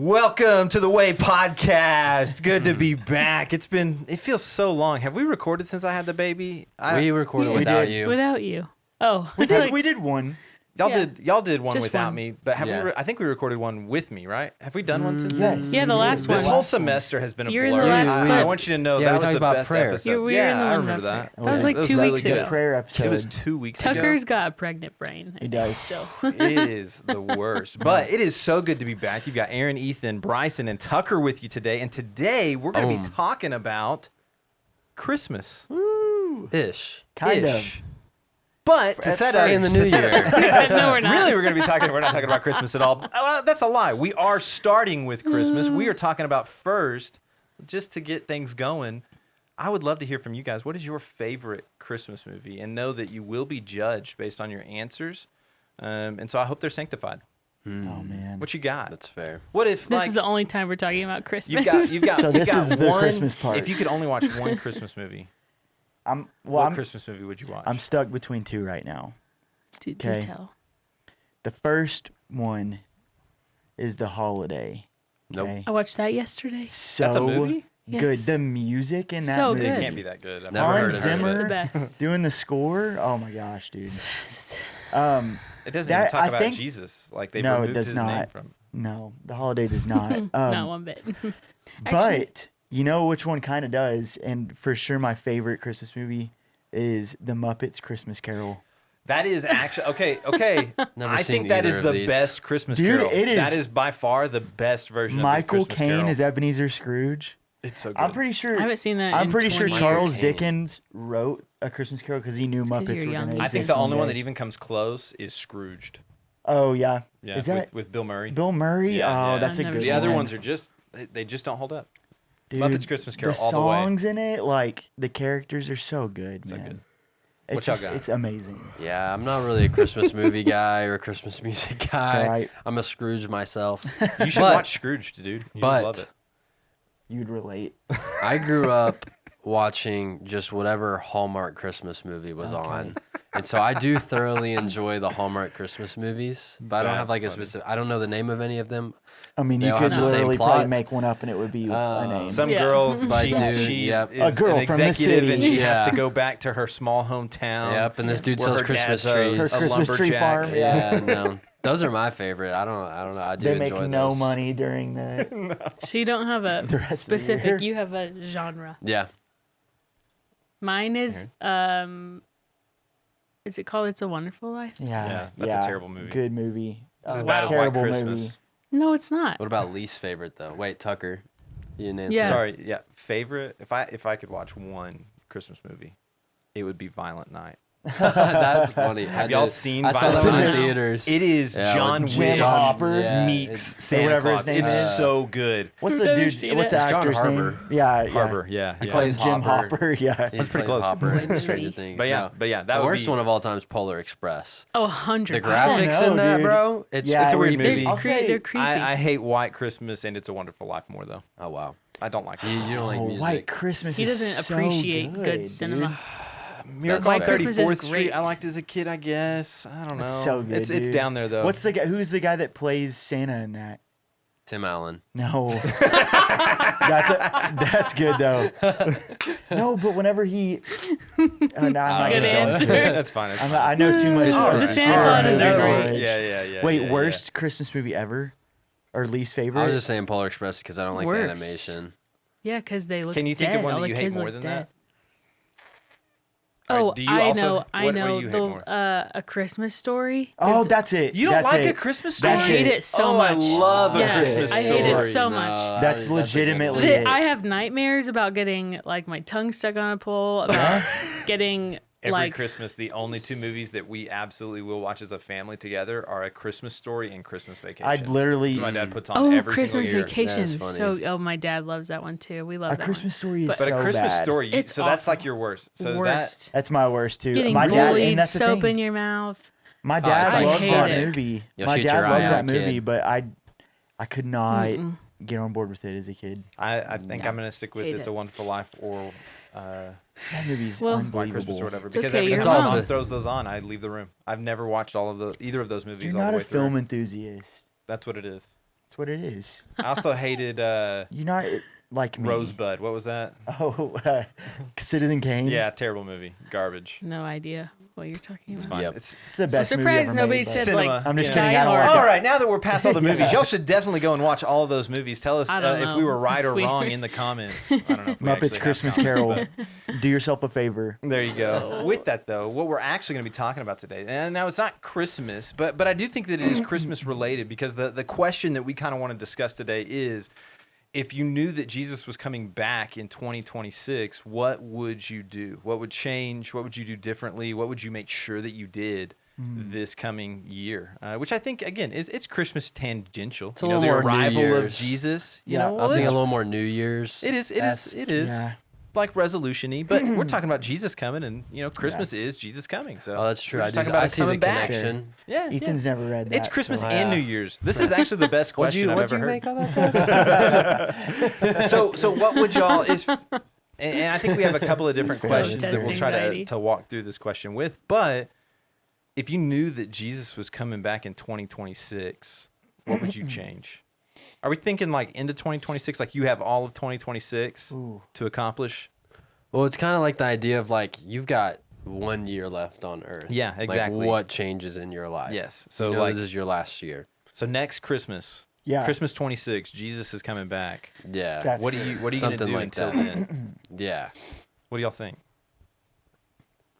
Welcome to the Way Podcast. Good to be back. It feels so long. Have we recorded since I had the baby? We recorded without you. Without you. Oh, We did one. Y'all did one Just without one. me, but I think we recorded one with me, right? Have we done one since Yes. then? Yeah, the last This one. whole semester has been a You're in the blur. last I clip. want you to know Yeah, that we was talked the about best prayer. episode. You were yeah, in the I one remember about that. prayer. That was like It 2 really weeks good. ago. Prayer episode. It was 2 weeks Tucker's ago. got a pregnant brain. He does. Still. It is the worst. But it is so good to be back. You've got Aaron, Ethan, Bryson, and Tucker with you today. And today we're going to be talking about Christmas. Ish. Kind Ish. But to At set up In the new year. No, we're not. Really, we're not talking about Christmas at all. Well, that's a lie. We are starting with Christmas. We are talking about first, just to get things going. I would love to hear from you guys. What is your favorite Christmas movie? And know that you will be judged based on your answers. And so I hope they're sanctified. Oh man. What you got? That's fair. What if This like is the only time we're talking about Christmas. you've got So you've this got is the one, Christmas part. If you could only watch one Christmas movie, What what Christmas movie would you watch? I'm stuck between two right now. Do Okay. tell. The first one is The Holiday. Nope. Okay? I watched that yesterday. So That's a movie? good. Yes. The music in that So movie. It good. can't be that good. I've Never never heard heard of of it. It's it. the Zimmer? best. Doing the score. Oh my gosh, dude. It doesn't even That- talk I about think- Jesus. Like they No, it removed does his name not. from. No, The Holiday does not. Not one bit. But you know which one kind of does, and for sure my favorite Christmas movie is The Muppets Christmas Carol. That is actually okay. Never I seen think that either is of the these. best Christmas Dude, Carol. it is- That is by far the best version Michael of the Christmas Caine Carol. is Ebenezer Scrooge. It's so good. I'm pretty sure. I haven't seen that. I'm in pretty sure 20 Charles years. Caine. Dickens wrote A Christmas Carol because he knew 'cause Muppets you're were young. going to I exist. think the only one day. that even comes close is Scrooged. Oh yeah. Yeah, Is that with Bill Murray. Bill Murray? Yeah, Oh, yeah. that's a I've never good The seen one. other ones are just they just don't hold up. Dude, Muppets Christmas Carol the all the way. songs in it, like the characters are so good, So man. good. It's What y'all just- got? It's amazing. Yeah, I'm not really a Christmas movie guy or a Christmas music guy. alright. I'm a Scrooge myself. You should But- watch Scrooged, dude. You but- love it. You'd relate. I grew up watching just whatever Hallmark Christmas movie was on. And so I do thoroughly enjoy the Hallmark Christmas movies, but I don't have That's like a funny. specific, I don't know the name of any of them. I mean, They you all could have the same literally probably plot. make one up and it would be a name. Some Yeah. girl, But she, dude, she yep. is A girl an from the executive and she city. has Yeah. to go back to her small hometown. Yep, and this dude where sells her Christmas dad's a- trees. Her a Christmas tree lumberjack. farm. Yeah, no. Those are my favorite. I don't know. I do They make enjoy no those. money during the. So you don't have The a rest of the specific. year. You have a genre. Yeah. Mine is Is it called It's a Wonderful Life? Yeah, that's a terrible movie. Good movie. It's as Oh, bad as White terrible Christmas. movie. No, it's not. What about least favorite though? Wait, Tucker. You didn't answer. Yeah. Sorry, yeah. Favorite? If I could watch one Christmas movie, it would be Violent Night. That's funny. Have y'all seen I saw that Violent one in Night? theaters. It is Yeah, John with Wick Jim Hopper Yeah, meets it's- Santa whatever Claus. his name It's is. so good. What's I've the never dude's? seen What's it. the It's John actor's Harper. name? Yeah, Harbor, yeah. He yeah. plays Jim Hopper. Hopper. Yeah. He That's pretty plays close. Hopper in Movie. Stranger Things. But yeah, The that would worst be one of all time is Polar Express. Oh, 100%. The graphics know, in that, dude. bro. It's Yeah, it's a weird we- movie. I'll It's say- they're creepy. I hate White Christmas and It's a Wonderful Life more though. oh wow. I don't like it. You don't like Oh, music. White Christmas. He is doesn't so appreciate good dude. cinema. Miracle White on Christmas is 34th Street. I great. liked as a kid, I guess. I don't know. It's so good. It's dude. down there though. What's the guy? Who's the guy that plays Santa in that? Tim Allen. No. That's good though. No, but whenever he. Oh, no, I'm not Good gonna go answer. into it. That's fine. I know too much. Oh, about the it. Santa Claus is Alright, great. alright. Yeah. Wait, yeah, worst Christmas movie ever, or least favorite? I was just saying Polar Express because I don't like the Worst. animation. Yeah, because they look Can you think dead. of one All that the you hate kids more look than dead. that? Oh, Alright, do you I also- know. what do The you hate more? A Christmas Story. Oh, is- that's it. You don't That's like it. A Christmas Story? That's I hate it. it so oh, much. I love Yeah, A Christmas I Story. hate it so No, much. That's a good legitimately one. it. I have nightmares about getting like my tongue stuck on a pole, about getting Every like Christmas, the only two movies that we absolutely will watch as a family together are A Christmas Story and Christmas Vacation. I'd literally. That's what my dad puts on oh every Christmas single year. Vacation. That is funny. So my dad loves that one too. We love A that Christmas Story is But- so But A Christmas bad. Story, It's so that's like awful. your worst. So one. is Worst. That's my worst too. Getting my dad, bullied, and that's the soap thing. in your mouth. My dad it's like loves hate that it. movie. You'll My shoot dad your eye loves out, that movie, kid. but I could not get on board with it as a kid. I think No. I'm gonna stick with Hate It's it. a Wonderful Life or That movie's Well- White Christmas or unbelievable. whatever. It's Because okay, every you're time my wrong. mom throws those on, I leave the room. I've never watched either of those movies You're all not the a way through. film enthusiast. That's what it is. That's what it is. I also hated You're not like me. Rosebud. What was that? Oh, Citizen Kane. Yeah, terrible movie. Garbage. No idea what you're talking It's about. fine. Yep. It's It's the best movie Surprised ever nobody made, but- said Cinema. like. I'm just Yeah. kidding. I Die don't Hard. like all right, now that we're past all the movies, Yeah. y'all should definitely go and watch all of those movies. Tell us I don't if we know were right or if we- wrong in the comments. I don't know if we actually Muppets have Christmas comments, Carol. but- Do yourself a favor. There you go. With that, though, what we're actually going to be talking about today, and now it's not Christmas, but I do think that it is Christmas related because the question that we kind of want to discuss today is, if you knew that Jesus was coming back in 2026, what would you do? What would change? What would you do differently? What would you make sure that you did this coming year? Which I think, again, it's Christmas tangential. It's a You know, little the more New arrival of Year's. Jesus. You Yeah. know, I was thinking a it's- little more New Year's. it is. That's- It is. yeah. Like resolution-y, but we're talking about Jesus coming, and Christmas is Jesus coming. So Oh, that's true. we're I, just do, talking about I him see the coming back. connection. Yeah, Ethan's never read that. it's Christmas so- and Yeah. New Year's. This is actually the best What'd question you, I've what'd ever you heard. make on that test? So what would y'all is? And I think we have a couple of different It's questions that test we'll try anxiety. to walk through this question with. But if you knew that Jesus was coming back in 2026, what would you change? Are we thinking like into 2026, like you have all of 2026 Ooh. to accomplish? Well, it's kind of like the idea of like you've got 1 year left on Earth. Yeah, exactly. Like what changes in your life? Yes. So So you know like this is your last year. so next Christmas, Yeah. Christmas 26, Jesus is coming back. Yeah. That's What are you gonna Something do like until that. then? Yeah. What do y'all think?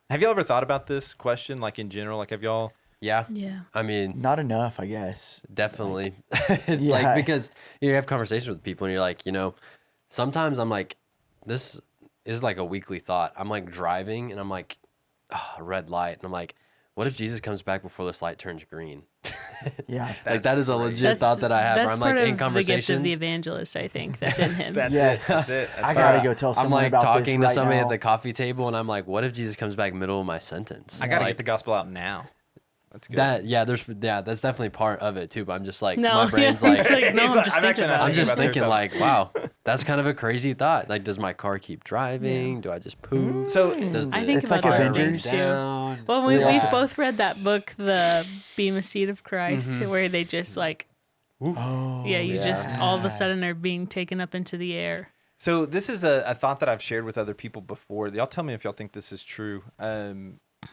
Have y'all ever thought about this question, like in general? Like, have y'all? Yeah. Yeah. I mean, Not enough, I guess. definitely. It's Yeah. like because you have conversations with people and you're like, sometimes I'm like, this is like a weekly thought. I'm like driving and I'm like, a red light. And I'm like, what if Jesus comes back before this light turns green? Yeah. Like That's that is a great. legit thought that I have. Where That's I'm part like in of the gift of conversations. the evangelist, I think. That's in him. That's Yes. it. That's it. I That's gotta all. go tell I'm someone like about talking this to right somebody now. at the coffee table and I'm like, what if Jesus comes back middle of my sentence? I gotta like, get the gospel out now. That's good. that's definitely part of it too. But I'm just like No, my brain's yeah, like, it's like, no, He's I'm like, just I'm thinking actually not about I'm it. just about thinking yourself. like, wow, that's kind of a crazy thought. Like, does my car keep driving? Do I just poop? So Does I the think It's about like those Avengers. things too. down? Well, we Yeah. both read that book, The Beam a Seed of Christ, where they just like, Oh, yeah, you just all of yeah. a sudden are being taken up into the air. So this is a thought that I've shared with other people before. Y'all tell me if y'all think this is true.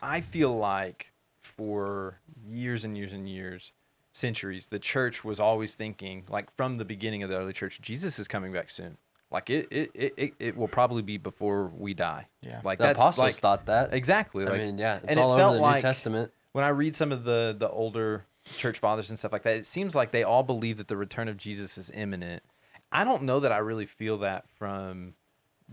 I feel like for years and years and years, centuries, the church was always thinking, like from the beginning of the early church, Jesus is coming back soon. Like it will probably be before we die. Yeah. Like The that's apostles like thought that. exactly. I Like, mean, yeah, it's and all it over felt the like New Testament. when I read some of the older church fathers and stuff like that, it seems like they all believe that the return of Jesus is imminent. I don't know that I really feel that from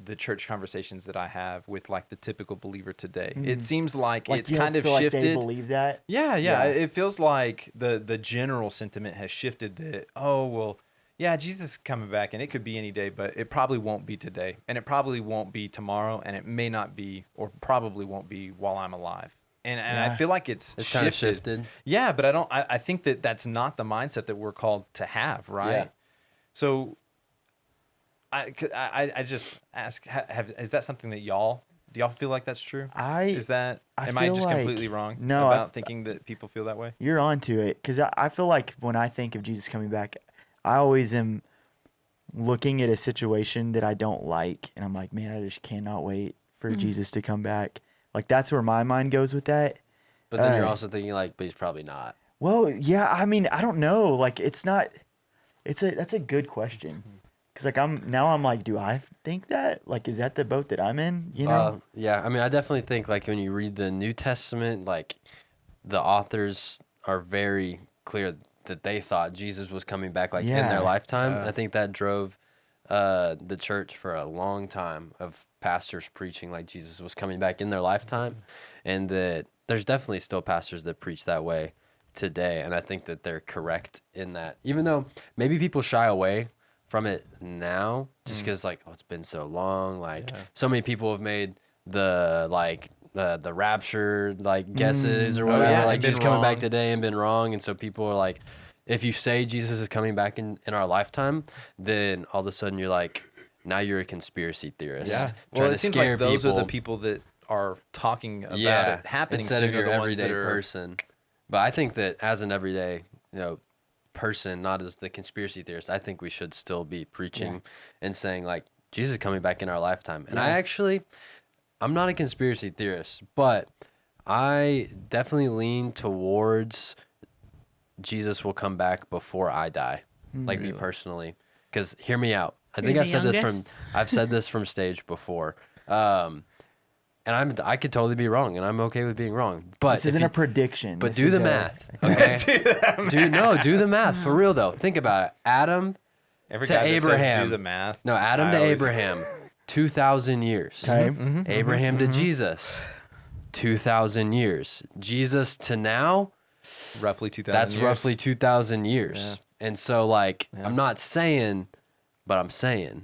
the church conversations that I have with like the typical believer today. It seems like, Like, it's you don't kind of feel shifted. Like they believe that. Yeah. Yeah. It feels like the general sentiment has shifted that, oh, well, yeah, Jesus is coming back and it could be any day, but it probably won't be today. And it probably won't be tomorrow. And it may not be, or probably won't be while I'm alive. And I Yeah. feel like it's It's shifted. kind of shifted. Yeah, but I think that that's not the mindset that we're called to have, right? Yeah. So I just ask, is that something that do y'all feel like that's true? Is that, I am I feel just like- completely wrong No, about thinking that people feel that way? You're onto it because I feel like when I think of Jesus coming back, I always am looking at a situation that I don't like, and I'm like, man, I just cannot wait for Jesus to come back. Like that's where my mind goes with that. But then you're Uh, also thinking like, but he's probably not. Well, yeah, I mean, I don't know. Like it's not. That's a good question. Cause like I'm like, do I think that? Like, is that the boat that I'm in? You know? Yeah, I mean, I definitely think like when you read the New Testament, like the authors are very clear that they thought Jesus was coming back like in Yeah. their lifetime. Yeah. I think that drove the church for a long time of pastors preaching like Jesus was coming back in their lifetime, and that there's definitely still pastors that preach that way today, and I think that they're correct in that. Even though maybe people shy away from it now just because like, oh, it's been so long, like so many people have made the like the rapture like guesses or Oh, whatever, yeah, like and been Jesus coming wrong. back today and been wrong, and so people are like, if you say Jesus is coming back in our lifetime, then all of a sudden you're like, now you're a conspiracy theorist. Well, trying it to seems scare like those people. are the people that are talking about it happening instead sooner, of your the ones everyday that are, person. But I think that as an everyday, person, not as the conspiracy theorist, I think we should still be preaching and saying like Jesus is coming back in our lifetime. And I'm not a conspiracy theorist, but I definitely lean towards Jesus will come back before I die, like me personally. Because hear me out. I think You're I've the said youngest? I've said this from stage before. And I could totally be wrong, and I'm okay with being wrong. But This isn't a prediction. but This do is the a- math, okay? Do the math for real though. Think about it. Adam Every to guy that says Abraham. do the math. No, Adam I to always- Abraham, 2,000 years. Okay. Abraham to Jesus, 2,000 years. Jesus to now, Roughly 2,000 that's years. roughly 2,000 years. Yeah. And so, like, Yeah. I'm not saying, but I'm saying.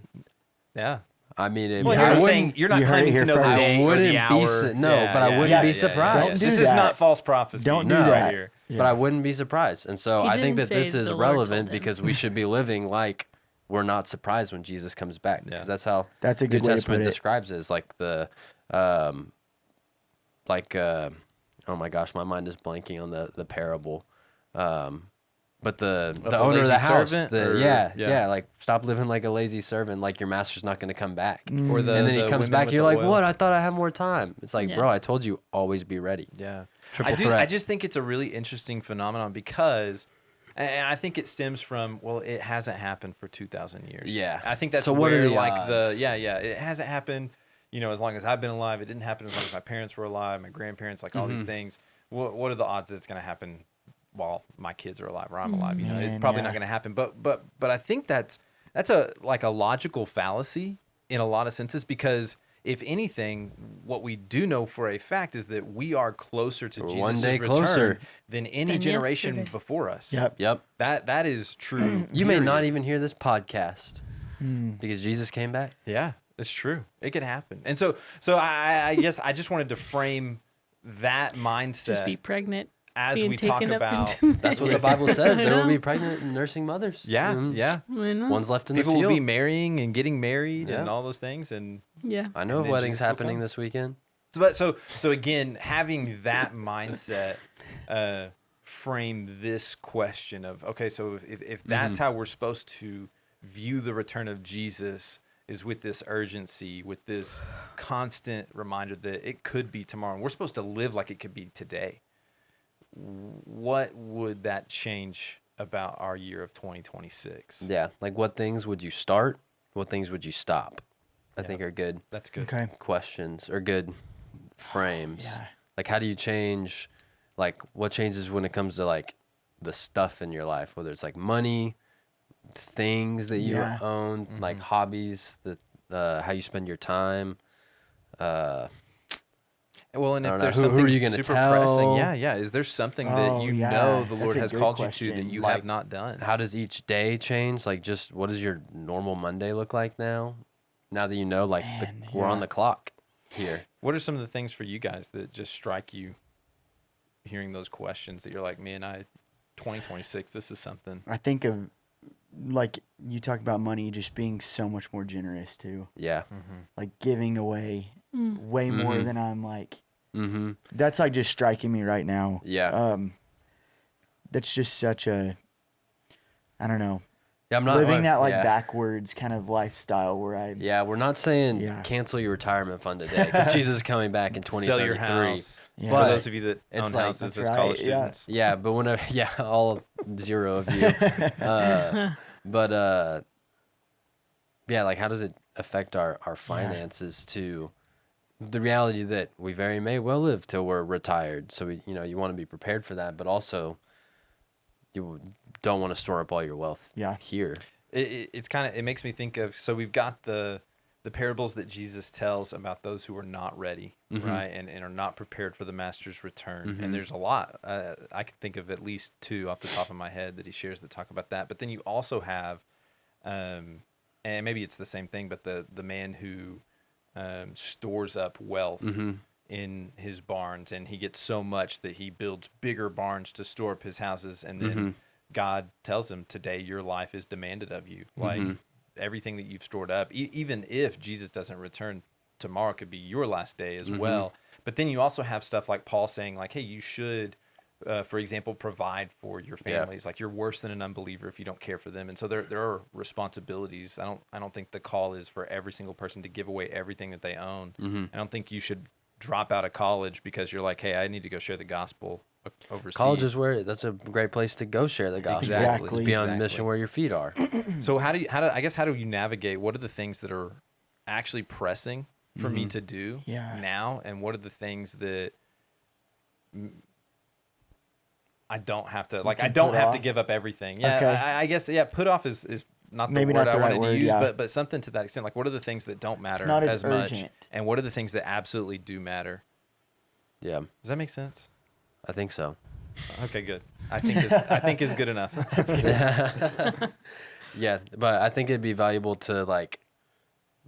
Yeah. I mean, if Well, I you're not wouldn't- saying you're not you heard it claiming to here know the first. date I or wouldn't the be hour. but I wouldn't be surprised. Don't do This is that. not false prophecy. Don't do No. that. right here. But I wouldn't be surprised. And so He I think didn't that this say is the Lord told relevant him. because we should be living like we're not surprised when Jesus comes back. Because Yeah. that's how That's a New good way to Testament put it. describes it. Is like the, oh my gosh, my mind is blanking on the parable. But the the owner of the lazy house, servant, the, or- yeah, yeah. like stop living like a lazy servant, like your master's not going to come back. Or the, And then the he comes women back, with you're the like, oil. what? I thought I had more time. It's like, Yeah. bro, I told you, always be ready. Yeah. Triple I threat. just think it's a really interesting phenomenon because, and I think it stems from, well, it hasn't happened for 2,000 years. Yeah. I think that's So what are where the like odds? it hasn't happened, as long as I've been alive. It didn't happen as long as my parents were alive, my grandparents, like all Mm-hmm. these things. What are the odds that it's going to happen while my kids are alive or I'm alive? Man, It's probably yeah. not going to happen. But I think that's a logical fallacy in a lot of senses because if anything, what we do know for a fact is that we are closer to We're Jesus' one day return closer. than any Than generation yesterday. before us. Yep. Yep. That is true. You may not period. even hear this podcast because Jesus came back. Yeah, it's true. It could happen. And so I guess I just wanted to frame that mindset Just be pregnant. as being we talk taken up about. into That's what the Yes. Bible says. I There will know. be pregnant and nursing mothers. Yeah, Mhm. yeah. I know. One's left in People the will field. be marrying and getting married and Yeah. all those things. And Yeah. I know and of then weddings Jesus will happening come. this weekend. but so again, having that mindset frame this question of okay, so if that's how we're supposed to view the return of Jesus is with this urgency, with this constant reminder that it could be tomorrow. And we're supposed to live like it could be today. What would that change about our year of 2026? Yeah. Like what things would you start? What things would you stop? I Yeah. think are good That's good. Okay. questions or good frames. Yeah. Like how do you change, like what changes when it comes to like the stuff in your life, whether it's like money, things that you Yeah. own, like Mm-hmm. hobbies, how you spend your time. Well, and I if don't know. there's Who are something you gonna super tell? pressing, yeah. Is there something that Oh, you yeah. know the That's Lord a has good called you to question. that you Like, have not done? How does each day change? Like just what does your normal Monday look like now? Now that you know, like Man, we're on yeah. the clock here. What are some of the things for you guys that just strike you hearing those questions that you're like, man, 2026, this is something. I think of like you talk about money just being so much more generous too. Yeah. Like giving away way more Mhm. than I'm like Mm-hmm. that's like just striking me right now. Yeah. That's just such a I don't know. Yeah, I'm not Living that like yeah. backwards kind of lifestyle where I Yeah, we're not saying Yeah. cancel your retirement fund today because Jesus is coming back in Sell 2033. your house. Yeah. For But those of you that it's own like- houses That's as college right, yeah. students. Yeah, but whenever, yeah, all 0 of you. But yeah, like how does it affect our finances to the reality that we very may well live till we're retired? So we, you want to be prepared for that, but also you don't want to store up all your wealth Yeah. here. It's kind of, it makes me think of, so we've got the parables that Jesus tells about those who are not ready, right? And are not prepared for the master's return. And there's a lot. I can think of at least 2 off the top of my head that he shares that talk about that. But then you also have, and maybe it's the same thing, but the man who stores up wealth in his barns, and he gets so much that he builds bigger barns to store up his houses, and then God tells him, today your life is demanded of you. Like everything that you've stored up, even if Jesus doesn't return tomorrow, could be your last day as well. But then you also have stuff like Paul saying like, hey, you should for example, provide for your Yeah. families. Like you're worse than an unbeliever if you don't care for them. And so there are responsibilities. I don't think the call is for every single person to give away everything that they own. I don't think you should drop out of college because you're like, hey, I need to go share the gospel overseas. College is where that's a great place to go share the gospel. Exactly. Just be on Exactly. mission where your feet are. So how do you navigate? What are the things that are actually pressing for me to do Yeah. now, and what are the things that I don't have to like? I can don't put have to off? give up everything. Yeah, Okay. I guess put off is not the Maybe word not I the right wanted to word, use, yeah. but something to that extent. Like, what are the things that don't matter not as much, urgent. and what are the things that absolutely do matter? Yeah, Does that make sense? I think so. Okay, good. I think is good enough. Yeah, but I think it'd be valuable to like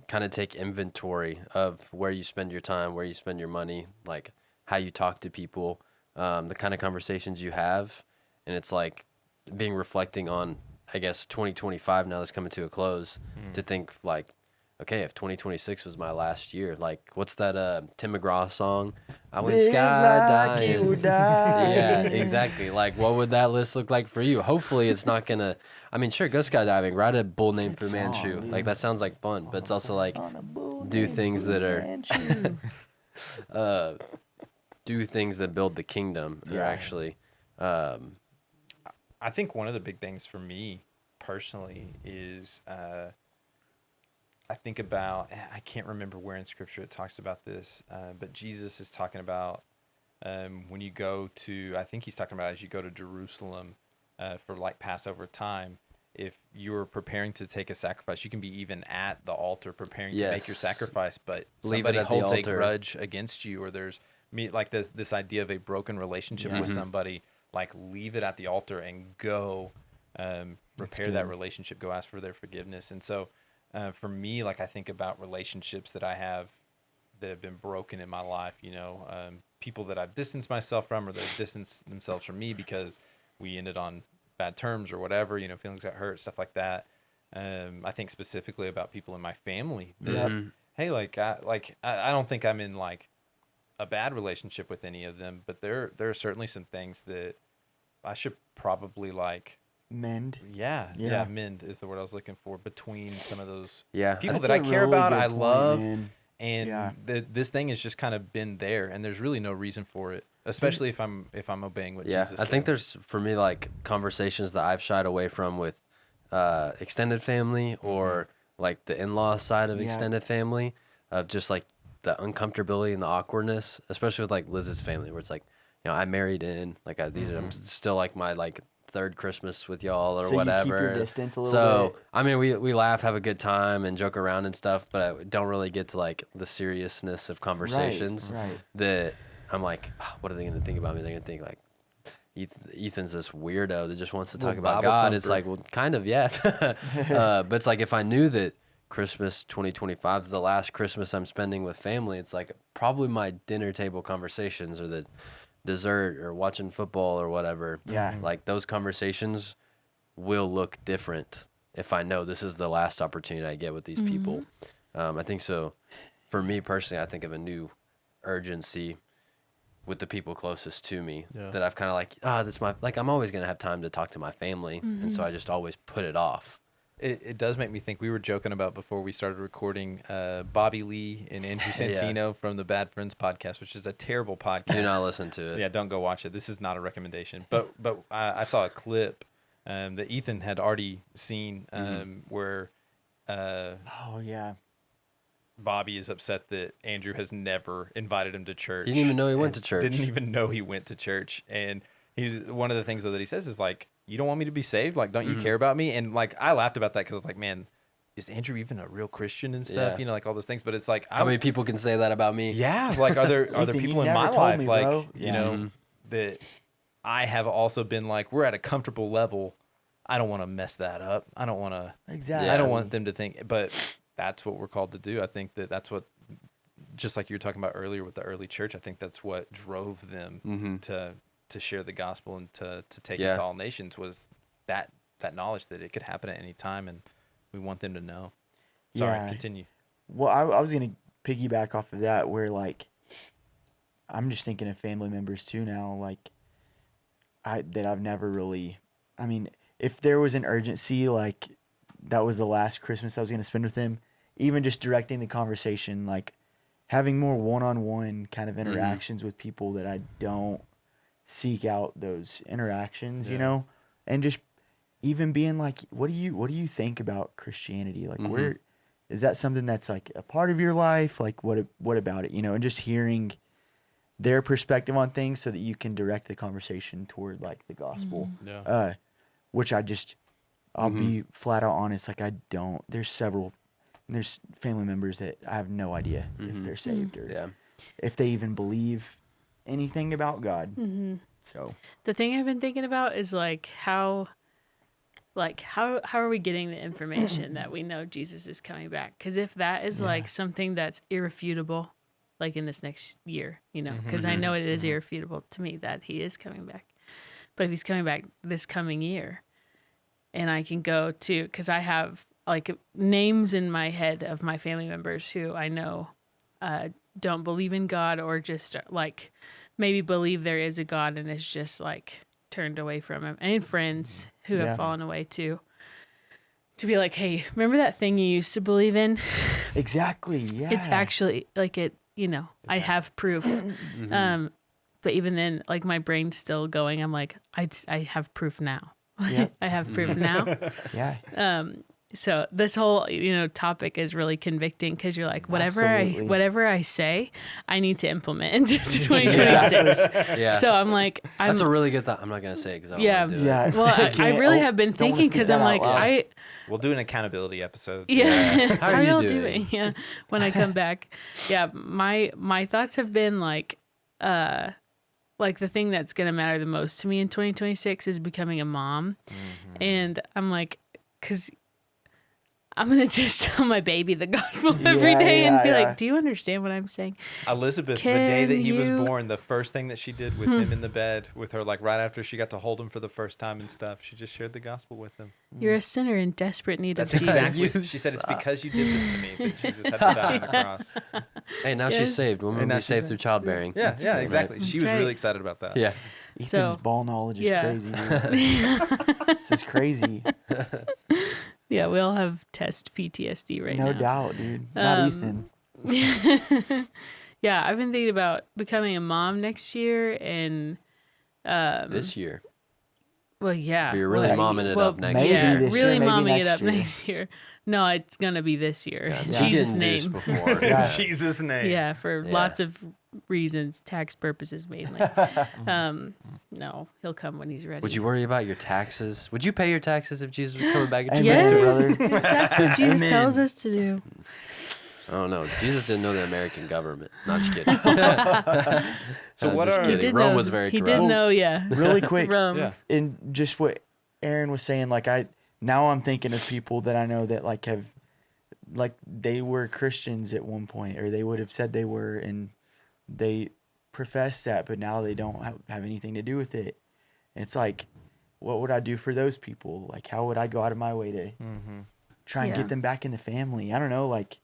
kind of take inventory of where you spend your time, where you spend your money, like how you talk to people, the kind of conversations you have, and it's like reflecting on, I guess, 2025 now that's coming to a close, to think like, okay, if 2026 was my last year, like what's that Tim McGraw song? I went Live like you skydiving. die. Yeah, exactly. Like, what would that list look like for you? Hopefully, it's not gonna. I mean, sure, go skydiving. Ride a bull named Fu Good Manchu. song, Like, dude. that sounds like fun, but it's also like On a bull do named things Fu that are- Manchu. do things that build the kingdom. Or Yeah. actually, I think one of the big things for me personally is I think about, I can't remember where in scripture it talks about this, but Jesus is talking about when you go to, I think he's talking about as you go to Jerusalem for like Passover time, if you're preparing to take a sacrifice, you can be even at the altar preparing to make your Yes. sacrifice, but Leave it somebody at the holds a altar. grudge against you, or there's like this idea of a broken relationship with somebody, like leave it at the altar and go repair that good. relationship, go ask for their forgiveness. And so for me, like I think about relationships that I have that have been broken in my life, people that I've distanced myself from, or that have distanced themselves from me because we ended on bad terms or whatever, feelings got hurt, stuff like that. I think specifically about people in my family that, Yep. hey, I don't think I'm in like a bad relationship with any of them, but there are certainly some things that I should probably like, Mend. yeah, Yeah. mend is the word I was looking for, between some of those yeah, people That's that I a care really about, good I point, love, man. and Yeah. this thing has just kind of been there, and there's really no reason for it, especially if I'm obeying what yeah. Jesus I think said. there's for me like conversations that I've shied away from with extended family or like the in-law side of Yeah. extended family, of just like the uncomfortability and the awkwardness, especially with like Liz's family, where it's like, I married in, like these are I'm still like my like third Christmas with y'all or So you keep whatever. your distance a little So bit. I mean, we laugh, have a good time, and joke around and stuff, but I don't really get to like the seriousness of conversations. Right. That I'm like, "Oh, what are they gonna think about me? They're gonna think like Ethan's this weirdo that just wants to talk Little about Bible God. It's thumper. like, well, kind of, yeah. But it's like if I knew that Christmas 2025 is the last Christmas I'm spending with family, it's like probably my dinner table conversations or the dessert or watching football or whatever. Yeah. Like those conversations will look different if I know this is the last opportunity I get with these people. I think so. For me personally, I think of a new urgency with the people closest to me that I've kind of like, that's my, like, I'm always going to have time to talk to my family. And so I just always put it off. It does make me think. We were joking about before we started recording Bobby Lee and Andrew Yeah. Santino from the Bad Friends podcast, which is a terrible podcast. Do not listen to it. Yeah, don't go watch it. This is not a recommendation. But I saw a clip that Ethan had already seen where Oh yeah. Bobby is upset that Andrew has never invited him to church. He didn't even know he went and to church. Didn't even know he went to church. And he's one of the things though that he says is like, you don't want me to be saved? Like, don't you care about me? And like, I laughed about that because I was like, man, is Andrew even a real Christian and stuff? Yeah. Like all those things. But it's like, How many people can say that about me? yeah, like are there Ethan, you people in never my told life me, like bro. you Yeah. know that I have also been like, we're at a comfortable level. I don't want to mess that up. I don't want to. Exactly. I don't want them to think. But that's what we're called to do. I think that's what, just like you were talking about earlier with the early church. I think that's what drove them to share the gospel and to take it Yeah. to all nations, was that knowledge that it could happen at any time, and we want them to know. Sorry, Yeah. continue. Well, I was gonna piggyback off of that, where like I'm just thinking of family members too now. Like I've never really. I mean, if there was an urgency, like that was the last Christmas I was gonna spend with him, even just directing the conversation, like having more one-on-one kind of interactions with people that I don't seek out those interactions, you Yeah. know, and just even being like, what do you think about Christianity? Like, where is that something that's like a part of your life? Like, what about it? You know, and just hearing their perspective on things so that you can direct the conversation toward like the gospel. Yeah. Which I'll be flat out honest. Like there's family members that I have no idea if they're saved or Yeah. if they even believe anything about God. So The thing I've been thinking about is like how are we getting the information that we know Jesus is coming back? Because if that is like something that's irrefutable, like in this next year, you know, because I know it is irrefutable to me that he is coming back. But if he's coming back this coming year, and I can go to, because I have like names in my head of my family members who I know don't believe in God, or just like maybe believe there is a God and is just like turned away from him, and friends who Yeah. have fallen away too. To be like, hey, remember that thing you used to believe in? exactly, yeah. It's actually like it, you know, I have proof. But even then, like my brain's still going. I'm like, I have proof now. Yep. I have proof now. yeah. So this whole, you know, topic is really convicting because you're like, Absolutely. whatever I say, I need to implement into 2026. Yeah. So I'm like, That's a really good thought. I'm not gonna say it because I don't Yeah. want to do Yeah. it. well, I Can't- really oh, have been don't wanna thinking speak because that I'm out like, loud. We'll do an accountability episode. Yeah. How are How you y'all doing? doing? Yeah. When I come back. Yeah. My thoughts have been like the thing that's going to matter the most to me in 2026 is becoming a mom. And I'm like, cause I'm going to just tell my baby the gospel every Yeah, day and yeah, be yeah. like, do you understand what I'm saying? Elizabeth, the day that Can he was you- born, the first thing that she did with him in the bed with her, like right after she got to hold him for the first time and stuff, she just shared the gospel with him. You're a sinner in desperate need That's of Jesus. exactly. She said it's because you did this to me that Jesus had to die on the cross. Hey, now Yes. she's saved. Women And will now be she's saved saved. through childbearing. Yeah, yeah, exactly. She That's was really right. excited about that. Yeah. Ethan's So- ball knowledge is yeah. crazy. Dude. This is crazy. Yeah, we all have test PTSD right No now. doubt, dude. Not Ethan. Yeah, I've been thinking about becoming a mom next year, and This year. well, yeah, But you're really well, momming it well, up next Maybe yeah, this really year, maybe momming it next up year. next year. No, it's gonna be this year. Yeah, In she Jesus' didn't do this name. before. Yeah. In Jesus' name. Yeah, for Yeah. lots of reasons, tax purposes mainly. No, he'll come when he's ready. Would you worry about your taxes? Would you pay your taxes if Jesus was coming back into Amen, Yes, brother. 'cause that's what Jesus Amen. tells us to do. I don't know. Jesus didn't know the American government. Not just kidding. So what just are- kidding. He did Rome know, was very he corrupt. did know, yeah. Really quick, Rome. Yeah. and just what Aaron was saying, like now I'm thinking of people that I know that like have, like they were Christians at one point, or they would have said they were, and they profess that, but now they don't have anything to do with it. And it's like, what would I do for those people? Like, how would I go out of my way to try and Yeah. get them back in the family? I don't know. Like,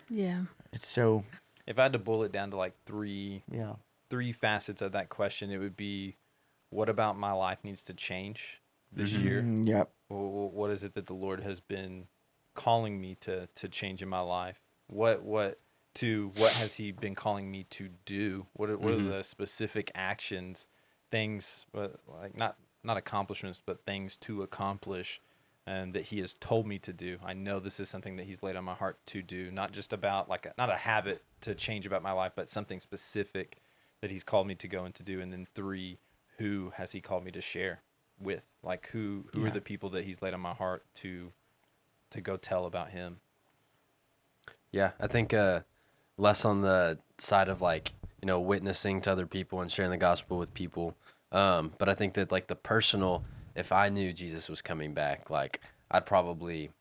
Yeah. it's so, If I had to boil it down to like three yeah. facets of that question, it would be, what about my life needs to change this year? Mm, yep. What is it that the Lord has been calling me to change in my life? What has He been calling me to do? What are the specific actions, things like not accomplishments, but things to accomplish, and that He has told me to do? I know this is something that He's laid on my heart to do, not just about not a habit to change about my life, but something specific that He's called me to go and to do. And then 3, who has He called me to share with? Like who are Yeah. the people that He's laid on my heart to go tell about Him? Yeah, I think less on the side of like, witnessing to other people and sharing the gospel with people. But I think that like the personal, if I knew Jesus was coming back, like I'd probably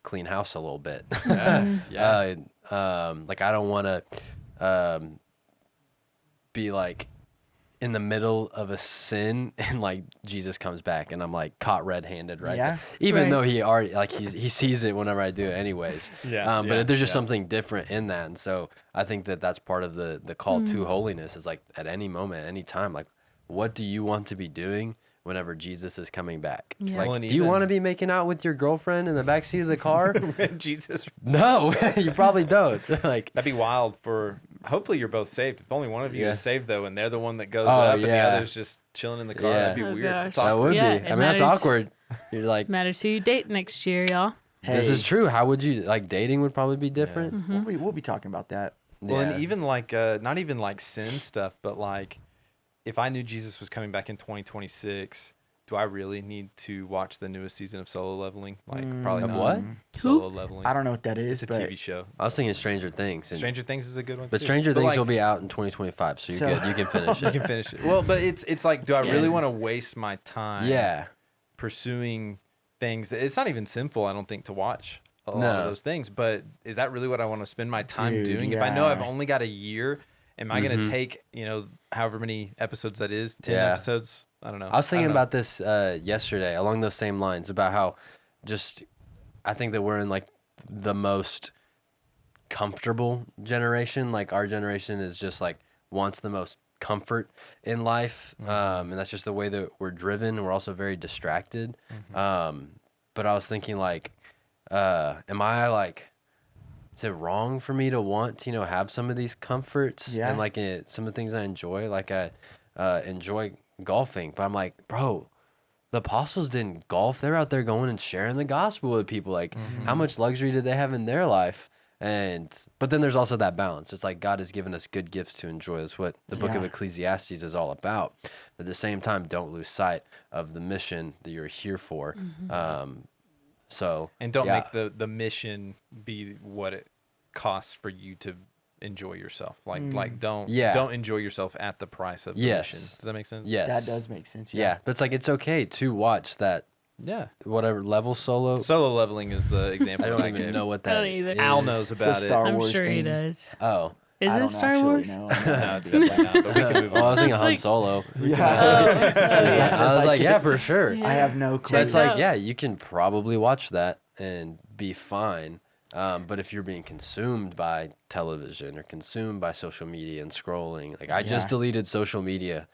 clean house a little bit. Yeah. Like I don't want to be like in the middle of a sin and like Jesus comes back and I'm like caught red-handed right Yeah. there. Even Right. though he already like he sees it whenever I do it anyways. Yeah, But yeah, there's just yeah. something different in that, and so I think that that's part of the call to holiness is like at any moment, any time, like what do you want to be doing whenever Jesus is coming back. Yeah. Like, Well, and do you even- want to be making out with your girlfriend in the backseat of the car? Jesus, No, you probably don't. Like, that'd be wild. For hopefully you're both saved. If only one of you Yeah. is saved though, and they're the one that goes Oh, up, and the yeah. other's just chilling in the car, Yeah. that'd be Oh, weird. gosh. It's that awkward. would Yeah, be. it I mean, that's matters. awkward. You're like, Matters who you date next year, y'all. this Hey, is true. How would you like dating? Would probably be different. we'll be talking about that. Well, Yeah. and even like not even like sin stuff, but like if I knew Jesus was coming back in 2026, do I really need to watch the newest season of Solo Leveling? Like probably Of not. what? Solo Leveling. I don't know what that is, It's a but TV show. I was thinking Stranger Things. And, Stranger Things is a good one. but too. Stranger Things like, will be out in 2025, so you're So- good. You can finish You it. can finish it. Well, but it's like, do I It's really good. want to waste my time? Yeah. Pursuing things. It's not even sinful, I don't think, to watch a lot No. of those things. But is that really what I want to spend my time Dude, doing? If I know I've yeah. only got a year, am I going Mhm. to take, however many episodes that is, 10 Yeah. episodes? I don't know. I was thinking don't know. about this yesterday along those same lines about how just I think that we're in like the most comfortable generation. Like our generation is just like wants the most comfort in life. And that's just the way that we're driven. We're also very distracted. But I was thinking like, am I like, is it wrong for me to want to, have some of these comforts Yeah. and like some of the things I enjoy? Like I enjoy golfing, but I'm like, bro, the apostles didn't golf. They're out there going and sharing the gospel with people. Like, how much luxury did they have in their life? But then there's also that balance. It's like God has given us good gifts to enjoy. That's what the book of Yeah. Ecclesiastes is all about. But at the same time, don't lose sight of the mission that you're here for. So And don't yeah. make the mission be what it costs for you to enjoy yourself. Like don't enjoy yourself at the price of the Yes. mission. Does that make sense? Yes. that does make sense. Yeah, but it's like it's okay to watch that Yeah. whatever level solo. Solo leveling is the example. I that don't even gave. know what I that don't either. is. Al knows It's a about it. Star I'm Wars sure he thing. does. Oh, Is I it don't Star actually Wars? know. No, it's definitely not. But we can move well, I on. was thinking It's Han like- Solo. Yeah. I was like, yeah, for sure. I have no But clue. it's Check it like, out. yeah, you can probably watch that and be fine. But if you're being consumed by television or consumed by social media and scrolling, like I just Yeah. deleted social media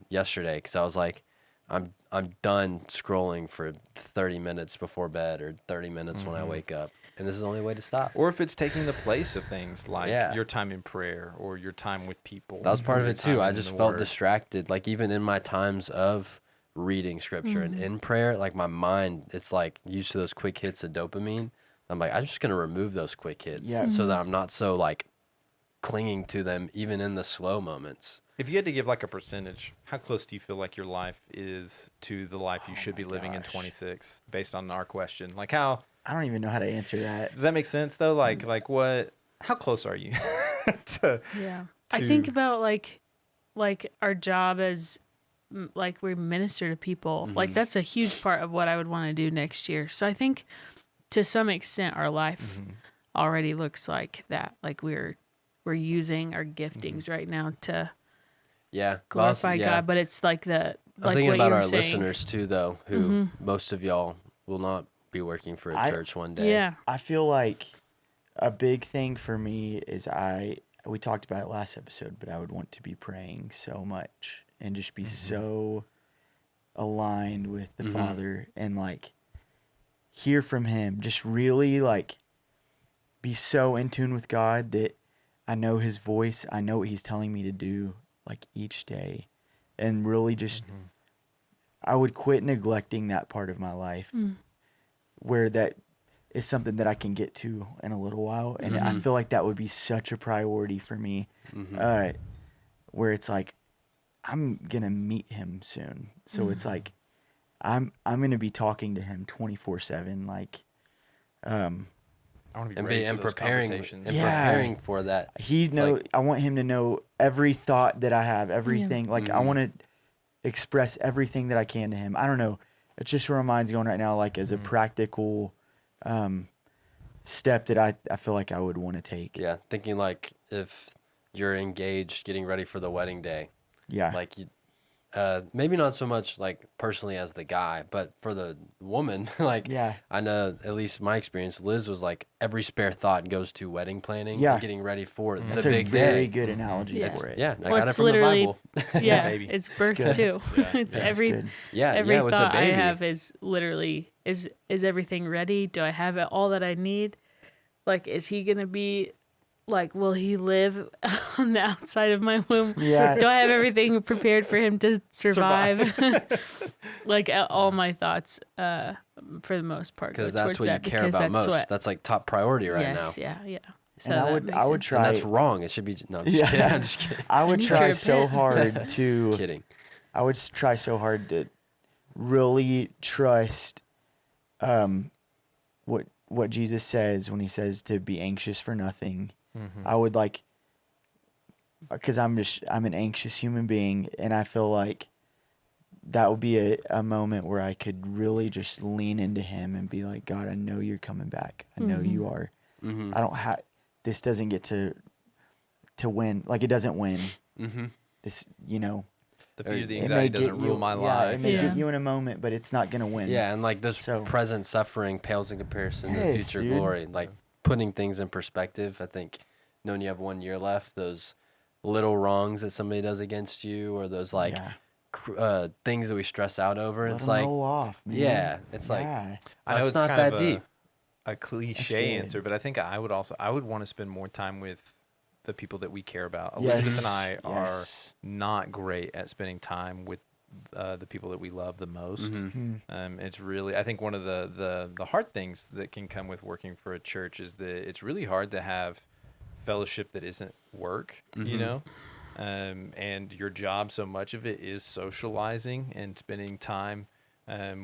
yesterday because I was like, I'm done scrolling for 30 minutes before bed or 30 minutes when I wake up, and this is the only way to stop. Or if it's taking the place of things like Yeah. your time in prayer or your time with people. That was part of your it too. time I in just the felt Word. distracted. Like even in my times of reading scripture and in prayer, like my mind, it's like used to those quick hits of dopamine. I'm like, I'm just gonna remove those quick hits Yeah. so that I'm not so like clinging to them even in the slow moments. If you had to give like a percentage, how close do you feel like your life is to the life you should be living in gosh. 26 based on our question? Like how I don't even know how to answer that. does that make sense though? Like what how close are you to Yeah. I think to- about like our job as like we minister to people. Like that's a huge part of what I would want to do next year. So I think to some extent our life already looks like that. Like we're using our giftings right now to Yeah, glorify yeah. God, but it's like the I'm like thinking what about you were our saying. listeners too, though, who most of y'all will not be working for a I- church one day. Yeah. I feel like a big thing for me is we talked about it last episode, but I would want to be praying so much and just be so aligned with the Father and like hear from him, just really like be so in tune with God that I know his voice, I know what he's telling me to do like each day, and really just I would quit neglecting that part of my life where that is something that I can get to in a little while, and I feel like that would be such a priority for me, where it's like I'm gonna meet him soon, so it's like I'm gonna be talking to him 24/7, like I want to be And ready be for and those preparing conversations. and Yeah. preparing for that. he It's know like- I want him to know every thought that I have, everything. Like I want to express everything that I can to him. I don't know. It's just where my mind's going right now, like as a practical step that I feel like I would want to take. Yeah, thinking like if you're engaged, getting ready for the wedding day, Yeah. like maybe not so much like personally as the guy, but for the woman, like Yeah. I know at least my experience, Liz was like every spare thought goes to wedding planning Yeah. and getting ready for That's the a big very day. good analogy Yeah. for it. Yeah, I Well, got it it's from the literally- Bible. Yeah, baby. it's birth good. too. Yeah, It's yeah. every Good. Yeah, every yeah, with the thought I baby. have is literally is everything ready? Do I have it all that I need? Like, is he gonna be like, will he live on the outside of my womb? Yeah. Do I have everything prepared for him to survive? Like all my thoughts, for the most part, go Because that's towards what you that care because about that's most. what. That's like top priority right now. Yes, yeah. So And I that would makes I would sense. try And that's wrong. It should be no. I'm just Yeah. kidding. I'm just kidding. I would need to try so repent. hard to Kidding. I would try so hard to really trust what Jesus says when he says to be anxious for nothing. I would like, because I'm an anxious human being, and I feel like that would be a moment where I could really just lean into him and be like, God, I know you're coming back. I know you are. Mm-hmm. I don't have, this doesn't get to win. Like, it doesn't win. Mm-hmm. This, you know, The fear of the it may anxiety get doesn't you, rule my yeah, life. it may Yeah. get you in a moment, but it's not going to win. Yeah, and like this So- present suffering pales in comparison to the Yes, future dude. glory. Like putting things in perspective. I think knowing you have 1 year left, those little wrongs that somebody does against you, or those like Yeah. things that we stress out over. Let It's 'em like, roll off, man. yeah, it's like Yeah. I know it's it's not kind that of deep. a cliche good. answer, but I think I would want to spend more time with the people that we care about. Yes. Elizabeth and I are Yes. not great at spending time with the people that we love the most. Mhm. It's really, I think one of the hard things that can come with working for a church is that it's really hard to have fellowship that isn't work, you Mhm. know? And your job, so much of it is socializing and spending time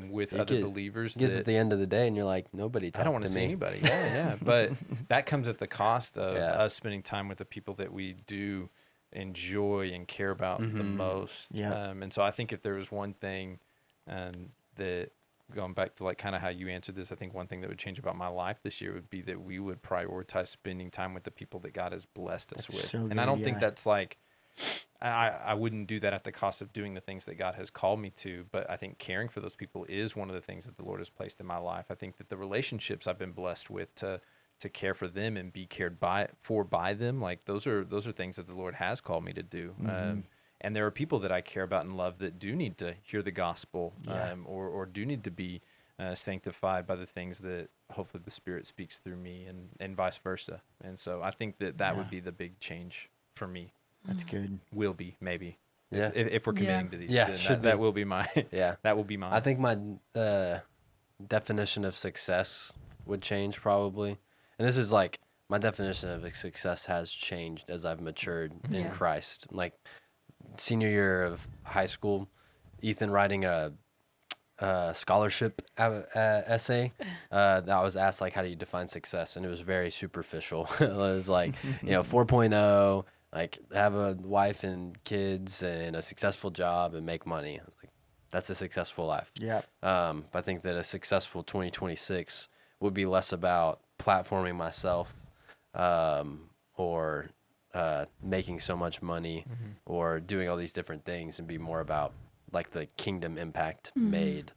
with You other get- believers. You get that at the end of the day and you're like, nobody talked I don't want to to see me. anybody. Yeah, yeah. But that comes at the cost of Yeah. us spending time with the people that we do enjoy and care about the Mhm. most. Yeah. And so I think if there was one thing that, going back to like kind of how you answered this, I think one thing that would change about my life this year would be that we would prioritize spending time with the people that God has blessed us That's with. so And I good, don't think yeah. that's like, I wouldn't do that at the cost of doing the things that God has called me to, but I think caring for those people is one of the things that the Lord has placed in my life. I think that the relationships I've been blessed with to care for them and be cared by them, like those are things that the Lord has called me to do. And there are people that I care about and love that do need to hear the gospel, Yeah. or do need to be sanctified by the things that hopefully the Spirit speaks through me, and vice versa. And so I think that Yeah. would be the big change for me. That's good. Will be maybe. Yeah. If we're Yeah. committing to these, Yeah, then should that be. will be my Yeah. that will be mine. I think my definition of success would change probably. And this is like my definition of success has changed as I've matured in Yeah. Christ. Like senior year of high school, Ethan writing a scholarship essay that I was asked like, how do you define success? And it was very superficial. It was like, 4.0, like have a wife and kids and a successful job and make money. Like that's a successful life. Yeah. I think that a successful 2026 would be less about platforming myself or making so much money or doing all these different things, and be more about like the kingdom impact made.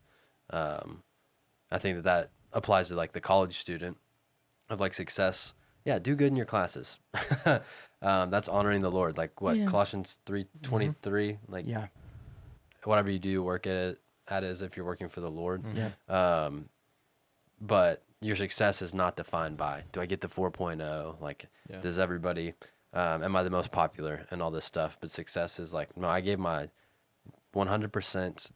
I think that applies to like the college student of like success. Yeah, do good in your classes. That's honoring the Lord. Like what Yeah. Colossians 3:23. Like Yeah. whatever you do, work at it as if you're working for the Lord. Yeah. But your success is not defined by, do I get the 4.0? Like, Yeah. does everybody, am I the most popular and all this stuff? But success is like, no, I gave my 100%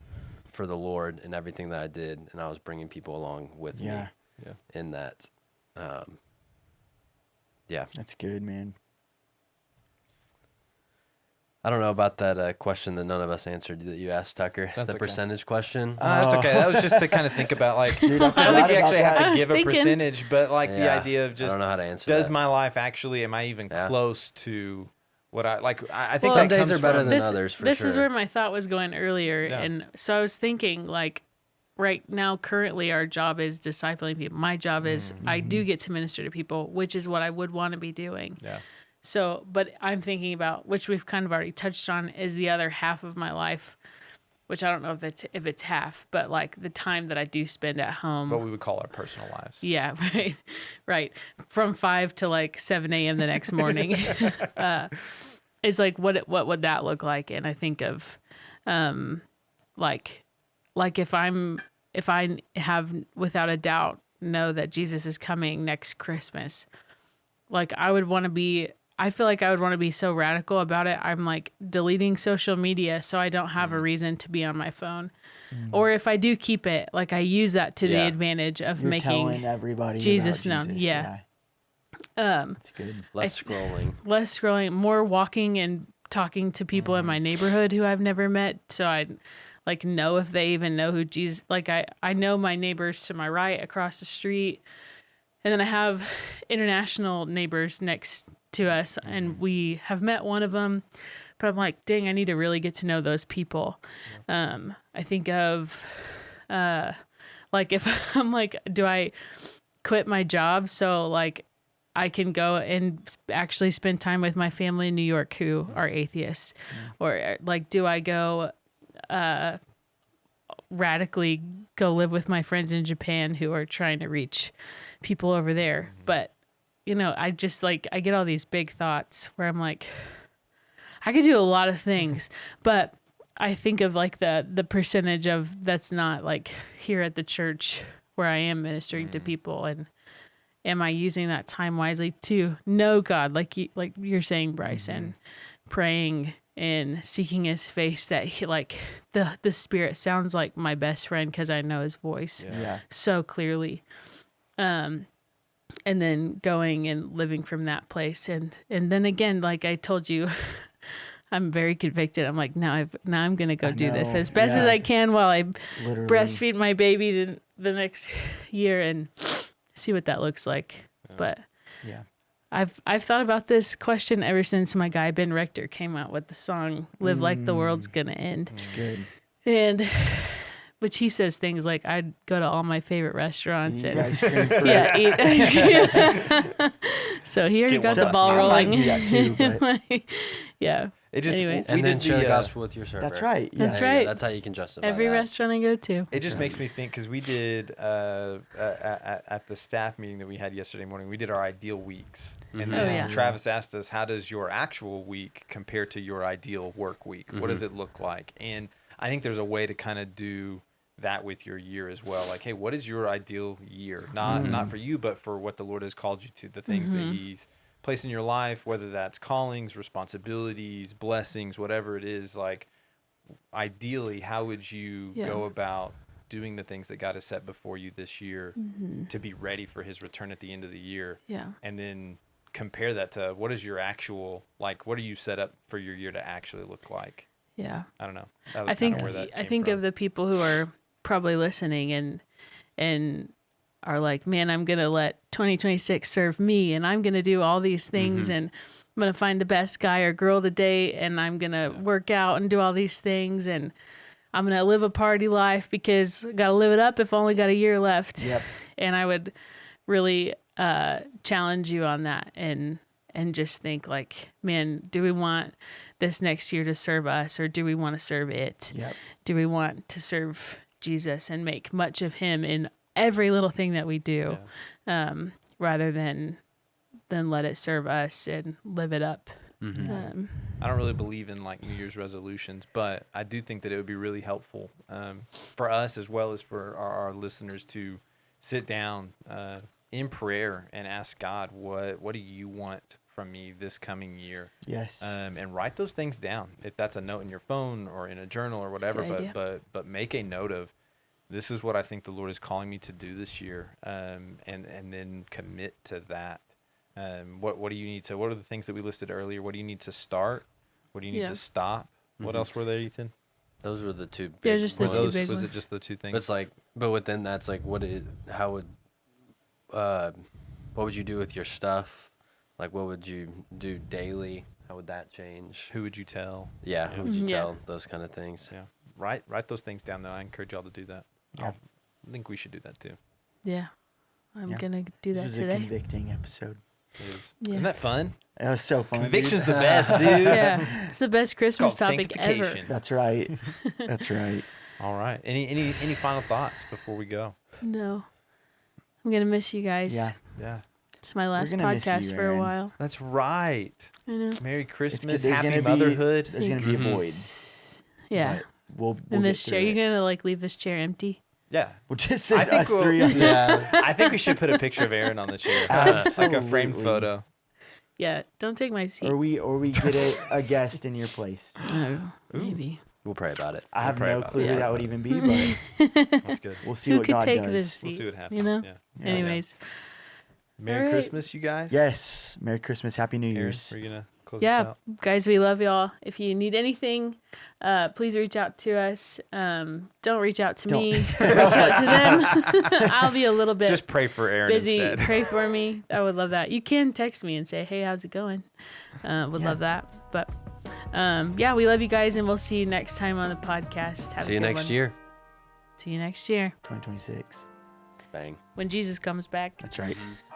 for the Lord in everything that I did, and I was bringing people along with Yeah. me in that. Yeah. That's good, man. I don't know about that question that none of us answered that you asked, Tucker. That's the okay. percentage question. That's okay. That was just to kind of think about like, Dude, I don't think you forgot actually about have I to was give a thinking- percentage, but like the Yeah, idea of I just, don't know how to answer does that. my life actually, am I even Yeah. close to what I like? I think Well, Some that days comes are better from, than this, others, for this sure. is where my thought was going earlier. Yeah. And so I was thinking, like, right now, currently, our job is discipling people. My job is I do get to minister to people, which is what I would want to be doing. yeah. So, but I'm thinking about, which we've kind of already touched on, is the other half of my life which I don't know if it's half, but like the time that I do spend at home. What we would call our personal lives. Yeah, right. From 5 to like 7 a.m. the next morning. Is like what would that look like? And I think of, like if I have without a doubt know that Jesus is coming next Christmas, like I feel like I would want to be so radical about it. I'm like deleting social media so I don't have a reason to be on my phone. Or if I do keep it, like I use that to the Yeah. advantage of You're making telling everybody Jesus about known. Jesus. Yeah. That's good. Less scrolling. less scrolling, more walking and talking to people in my neighborhood who I've never met. So I like know if they even know who Jesus, like I know my neighbors to my right across the street. And then I have international neighbors next to us and we have met one of them, but I'm like, dang, I need to really get to know those people. I think of, like if I'm like, do I quit my job so like I can go and actually spend time with my family in New York who are atheists? Or like, do I go radically go live with my friends in Japan who are trying to reach people over there? But, you know, I just like, I get all these big thoughts where I'm like, I could do a lot of things, but I think of like the percentage of that's not like here at the church where I am ministering to people, and am I using that time wisely to know God, like you're saying, Bryce, and praying and seeking His face, that He, like the Spirit sounds like my best friend because I know His voice Yeah. so clearly, and then going and living from that place, and then again, like I told you. I'm very convicted. I'm like, now I'm going to go do this know. as best as Yeah. I can while I Literally. breastfeed my baby the next year and see what that looks like. But Yeah. I've thought about this question ever since my guy Ben Rector came out with the song "Live Like the World's Gonna End," It's good. and which he says things like, "I'd go to all my favorite restaurants Eat and ice cream for yeah, eat." So he already Get got one the up. ball I might rolling. do that too, Yeah, It just Anyways. we And then did share the the, gospel with your server. That's right. Yeah. That's There you go. right. That's how you can justify every that. restaurant I go to. It just makes me think because we did at the staff meeting that we had yesterday morning, we did our ideal weeks, and Mhm. then Oh, yeah. Travis asked us, "How does your actual week compare to your ideal work week? What does it look like?" And I think there's a way to kind of do that with your year as well. Like, hey, what is your ideal year? Not for you, but for what the Lord has called you to, the things that He's placed in your life, whether that's callings, responsibilities, blessings, whatever it is. Like, ideally, how would you Yeah. go about doing the things that God has set before you this year to be ready for His return at the end of the year? Yeah. And then compare that to what is your actual, like, what are you set up for your year to actually look like? Yeah. I don't know. That was I think kinda where that I came think from. of the people who are probably listening and are like, man, I'm gonna let 2026 serve me, and I'm gonna do all these things, and I'm gonna find the best guy or girl to date, and I'm gonna work out and do all these things, and I'm gonna live a party life because I gotta live it up if I only got a year left. Yep. And I would really challenge you on that and just think like, man, do we want this next year to serve us, or do we want to serve it? Yep. Do we want to serve Jesus and make much of Him in every little thing that we do, rather than let it serve us and live it up? I don't really believe in like New Year's resolutions, but I do think that it would be really helpful for us as well as for our listeners to sit down in prayer and ask God, what do you want from me this coming year? Yes. And write those things down. If that's a note in your phone or in a journal or whatever, Good idea. but make a note of, this is what I think the Lord is calling me to do this year, and then commit to that. What do you need to? What are the things that we listed earlier? What do you need to start? What do you need Yeah. to stop? What else were there, Ethan? Those were the two big Yeah, just the Were two those, big was ones. it just the two things? But it's like, but within that's like, what would you do with your stuff? Like, what would you do daily? How would that change? Who would you tell? Yeah, who would you Yeah. tell? Those kind of things. Yeah, write those things down though. I encourage y'all to do that. Yeah. I think we should do that too. Yeah. I'm Yeah. gonna do This that was a today. convicting episode. It is. Yeah. Isn't that fun? It was so fun. dude. Conviction's the best, dude. Yeah, it's the best Christmas called topic ever. sanctification. That's right. That's right. All right. Any final thoughts before we go? No, I'm gonna miss you guys. Yeah. Yeah. It's my last gonna miss you, podcast for a Aaron. while. That's right. I know. Merry It's Christmas. there's Happy gonna be- motherhood. There's gonna be a Mhm. void. Yeah. but we'll In get this chair, through you're it. gonna like leave this chair empty. Yeah. We'll just I sit think us we'll- three. on the- Yeah. I think we should put a picture of Aaron on the chair. Like a framed Absolutely. photo. Yeah. Don't take my seat. Or we get a guest in your place. Oh, maybe. We'll pray about it. I have pray no about clue it. who Yeah. that would even be, but That's good. we'll see Who what could God take does. this We'll seat? see what happens. You know. Yeah. Yeah. Anyways. Merry All right. Christmas, you guys. Yes. Merry Christmas. Happy New Aaron, Year's. are you gonna close this Yeah, out? guys, we love y'all. If you need anything, please reach out to us. Don't reach out to Don't. me. Reach out to them. I'll be a little bit Just pray for Aaron busy. instead. Pray for me. I would love that. You can text me and say, "Hey, how's it going?" Would Yeah. love that. But yeah, we love you guys, and we'll see you next time on the podcast. Have See a you good next one. year. See you next year 2026. Bang. when Jesus comes back. That's right. Mhm.